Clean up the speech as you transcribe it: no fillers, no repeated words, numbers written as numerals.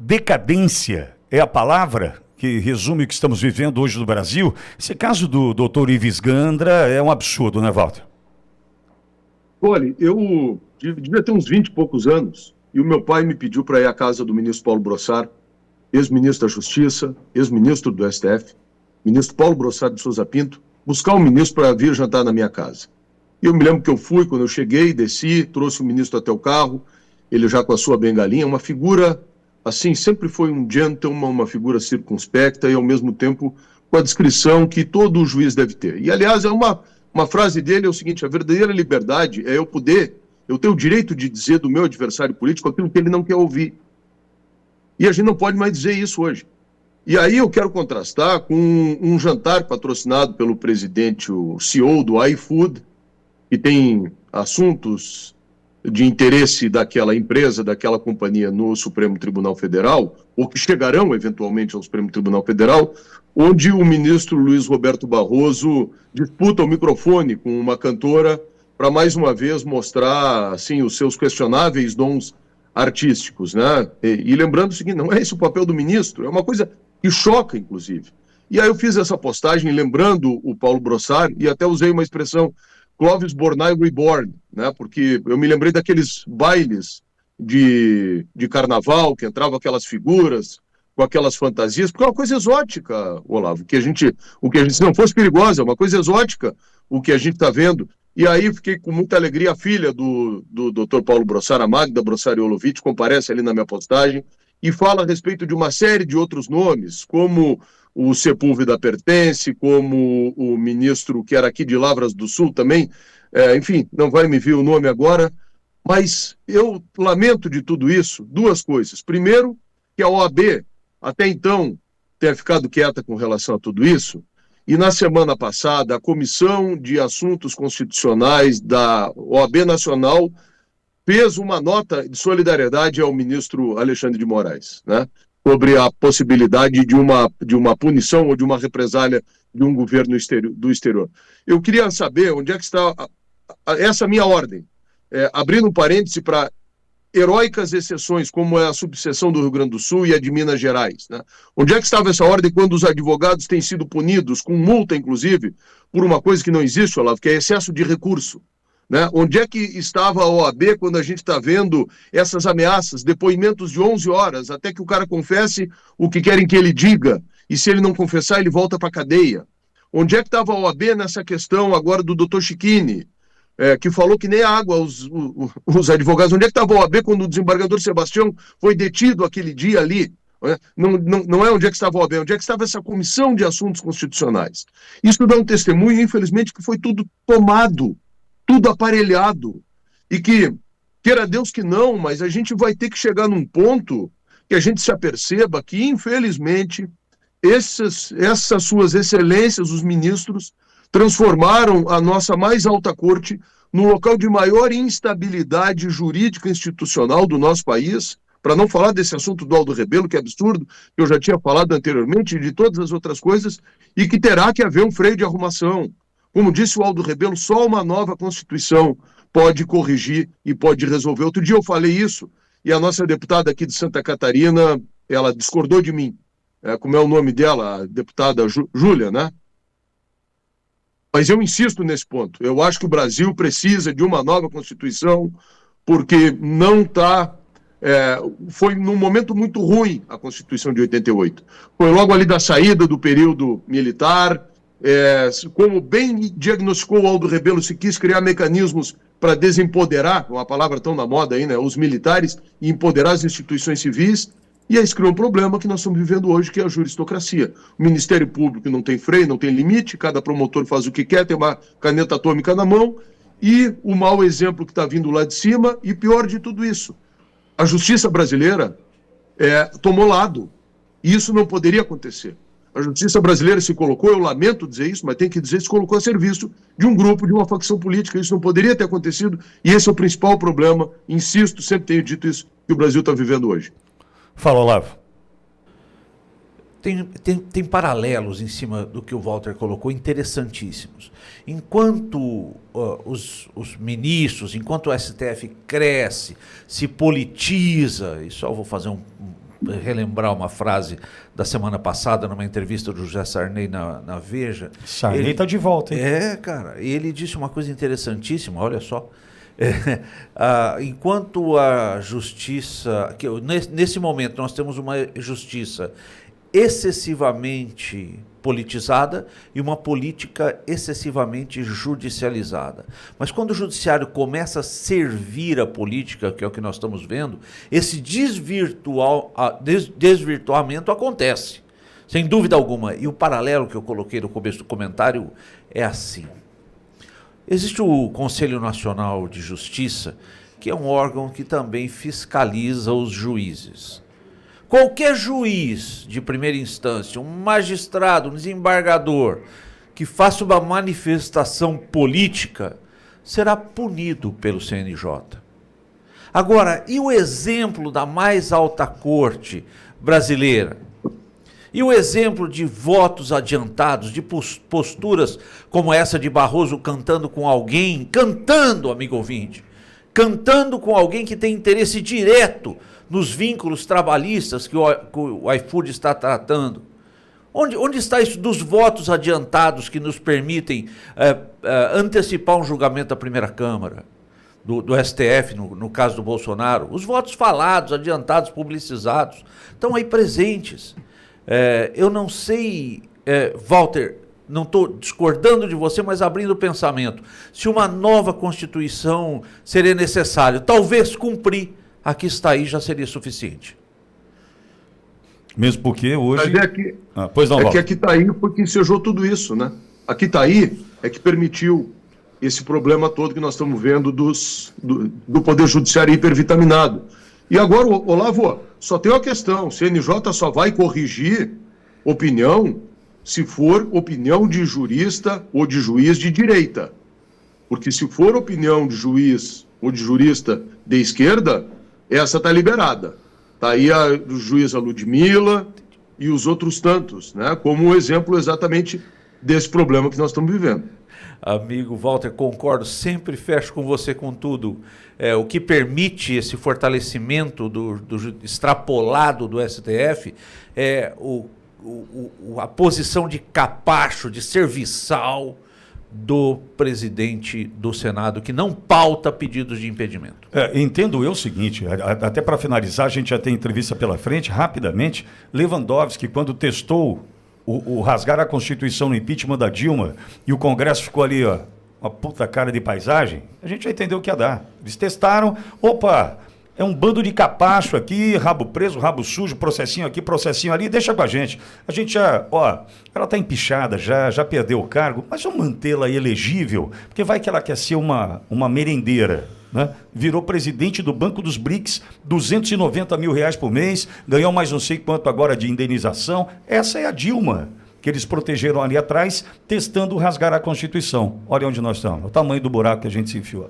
decadência é a palavra que resume o que estamos vivendo hoje no Brasil? Esse caso do doutor Ives Gandra é um absurdo, né, Walter? Olha, eu devia ter uns 20 e poucos anos, e o meu pai me pediu para ir à casa do ministro Paulo Brossard, ex-ministro da Justiça, ex-ministro do STF, ministro Paulo Brossard de Souza Pinto, buscar um ministro para vir jantar na minha casa. E eu me lembro que eu fui, quando eu cheguei, desci, trouxe o ministro até o carro, ele já com a sua bengalinha, uma figura, assim, sempre foi um gentleman, uma figura circunspecta e, ao mesmo tempo, com a descrição que todo juiz deve ter. E, aliás, uma frase dele é o seguinte: a verdadeira liberdade é eu ter o direito de dizer do meu adversário político aquilo que ele não quer ouvir. E a gente não pode mais dizer isso hoje. E aí eu quero contrastar com um jantar patrocinado pelo presidente, o CEO do iFood, que tem assuntos de interesse daquela empresa, daquela companhia no Supremo Tribunal Federal, ou que chegarão eventualmente ao Supremo Tribunal Federal, onde o ministro Luiz Roberto Barroso disputa o microfone com uma cantora para mais uma vez mostrar assim os seus questionáveis dons artísticos, né? E lembrando o seguinte, não é esse o papel do ministro, é uma coisa que choca, inclusive. E aí eu fiz essa postagem lembrando o Paulo Brossard e até usei uma expressão Clóvis Bornai Reborn, né? Porque eu me lembrei daqueles bailes de carnaval, que entravam aquelas figuras com aquelas fantasias, porque é uma coisa exótica, Olavo, o que a gente, se não fosse perigosa, é uma coisa exótica o que a gente está vendo. E aí fiquei com muita alegria, a filha do Dr. Paulo Brossard, a Magda Brossard Iolovitch, comparece ali na minha postagem e fala a respeito de uma série de outros nomes, como o Sepúlveda Pertence, como o ministro que era aqui de Lavras do Sul também, enfim, não vai me vir o nome agora, mas eu lamento de tudo isso duas coisas. Primeiro, que a OAB, até então, tenha ficado quieta com relação a tudo isso, e na semana passada, a Comissão de Assuntos Constitucionais da OAB Nacional fez uma nota de solidariedade ao ministro Alexandre de Moraes, né, sobre a possibilidade de uma punição ou de uma represália de um governo do exterior. Eu queria saber onde é que está essa minha ordem, abrindo um parêntese para heróicas exceções, como é a subseção do Rio Grande do Sul e a de Minas Gerais, né? Onde é que estava essa ordem quando os advogados têm sido punidos, com multa, inclusive, por uma coisa que não existe, Olavo, que é excesso de recurso, né? Onde é que estava a OAB quando a gente está vendo essas ameaças, depoimentos de 11 horas, até que o cara confesse o que querem que ele diga, e se ele não confessar, ele volta para a cadeia? Onde é que estava a OAB nessa questão agora do doutor Chiquini, que falou que nem a água os advogados? Onde é que estava a OAB quando o desembargador Sebastião foi detido aquele dia ali? Não é onde é que estava a OAB, onde é que estava essa Comissão de Assuntos Constitucionais? Isso dá um testemunho, infelizmente, que foi tudo tomado, tudo aparelhado, e que, queira Deus que não, mas a gente vai ter que chegar num ponto que a gente se aperceba que, infelizmente, essas suas excelências, os ministros, transformaram a nossa mais alta corte no local de maior instabilidade jurídica institucional do nosso país, para não falar desse assunto do Aldo Rebelo, que é absurdo, que eu já tinha falado anteriormente, e de todas as outras coisas, e que terá que haver um freio de arrumação. Como disse o Aldo Rebelo, só uma nova Constituição pode corrigir e pode resolver. Outro dia eu falei isso, e a nossa deputada aqui de Santa Catarina, ela discordou de mim. Como é o nome dela? A deputada Júlia, né? Mas eu insisto nesse ponto. Eu acho que o Brasil precisa de uma nova Constituição, porque não está... foi num momento muito ruim a Constituição de 88. Foi logo ali da saída do período militar. Como bem diagnosticou o Aldo Rebelo, se quis criar mecanismos para desempoderar, uma palavra tão na moda aí, né, os militares, e empoderar as instituições civis. E aí se criou um problema que nós estamos vivendo hoje, que é a juristocracia. O Ministério Público não tem freio, não tem limite, cada promotor faz o que quer, tem uma caneta atômica na mão, e o mau exemplo que está vindo lá de cima, e pior de tudo isso, a justiça brasileira tomou lado, e isso não poderia acontecer. A justiça brasileira se colocou, eu lamento dizer isso, mas tem que dizer, se colocou a serviço de um grupo, de uma facção política. Isso não poderia ter acontecido, e esse é o principal problema, insisto, sempre tenho dito isso, que o Brasil está vivendo hoje. Fala, Olavo. Tem paralelos em cima do que o Walter colocou, interessantíssimos. Enquanto os ministros, enquanto o STF cresce, se politiza, e só vou fazer um relembrar uma frase da semana passada, numa entrevista do José Sarney na Veja. Sarney está de volta, hein? Cara, e ele disse uma coisa interessantíssima, olha só. Enquanto a justiça, nesse momento nós temos uma justiça excessivamente politizada e uma política excessivamente judicializada. Mas quando o judiciário começa a servir a política, que é o que nós estamos vendo, esse desvirtuamento acontece, sem dúvida alguma. E o paralelo que eu coloquei no começo do comentário é assim. Existe o Conselho Nacional de Justiça, que é um órgão que também fiscaliza os juízes. Qualquer juiz de primeira instância, um magistrado, um desembargador, que faça uma manifestação política, será punido pelo CNJ. Agora, e o exemplo da mais alta corte brasileira? E o exemplo de votos adiantados, de posturas como essa de Barroso cantando com alguém, amigo ouvinte, cantando com alguém que tem interesse direto nos vínculos trabalhistas que o iFood está tratando. Onde está isso dos votos adiantados que nos permitem antecipar um julgamento da primeira Câmara, do STF, no caso do Bolsonaro? Os votos falados, adiantados, publicizados, estão aí presentes. Eu não sei, Walter, não estou discordando de você, mas abrindo o pensamento. Se uma nova Constituição seria necessário, talvez cumprir a que está aí já seria suficiente. Mesmo porque hoje... Mas que aqui está aí porque ensejou tudo isso, né? Aqui está aí é que permitiu esse problema todo que nós estamos vendo do Poder Judiciário hipervitaminado. E agora, Olavo, só tem uma questão, o CNJ só vai corrigir opinião se for opinião de jurista ou de juiz de direita. Porque se for opinião de juiz ou de jurista de esquerda, essa está liberada. Está aí a juíza Ludmila e os outros tantos, né? Como um exemplo exatamente desse problema que nós estamos vivendo. Amigo Walter, concordo, sempre fecho com você com tudo. O que permite esse fortalecimento do extrapolado do STF é a posição de capacho, de serviçal do presidente do Senado, que não pauta pedidos de impedimento. Entendo eu o seguinte, até para finalizar, a gente já tem entrevista pela frente, rapidamente, Lewandowski, quando testou o rasgar a Constituição no impeachment da Dilma, e o Congresso ficou ali, ó, uma puta cara de paisagem, a gente já entendeu o que ia dar. Eles testaram, opa, é um bando de capacho aqui, rabo preso, rabo sujo, processinho aqui, processinho ali, deixa com a gente. A gente já, ela está empichada, já perdeu o cargo, mas vamos mantê-la elegível, porque vai que ela quer ser uma merendeira, né? Virou presidente do Banco dos BRICS, R$290 mil por mês, ganhou mais não sei quanto agora de indenização. Essa é a Dilma, que eles protegeram ali atrás, testando rasgar a Constituição. Olha onde nós estamos, o tamanho do buraco que a gente se enfiou.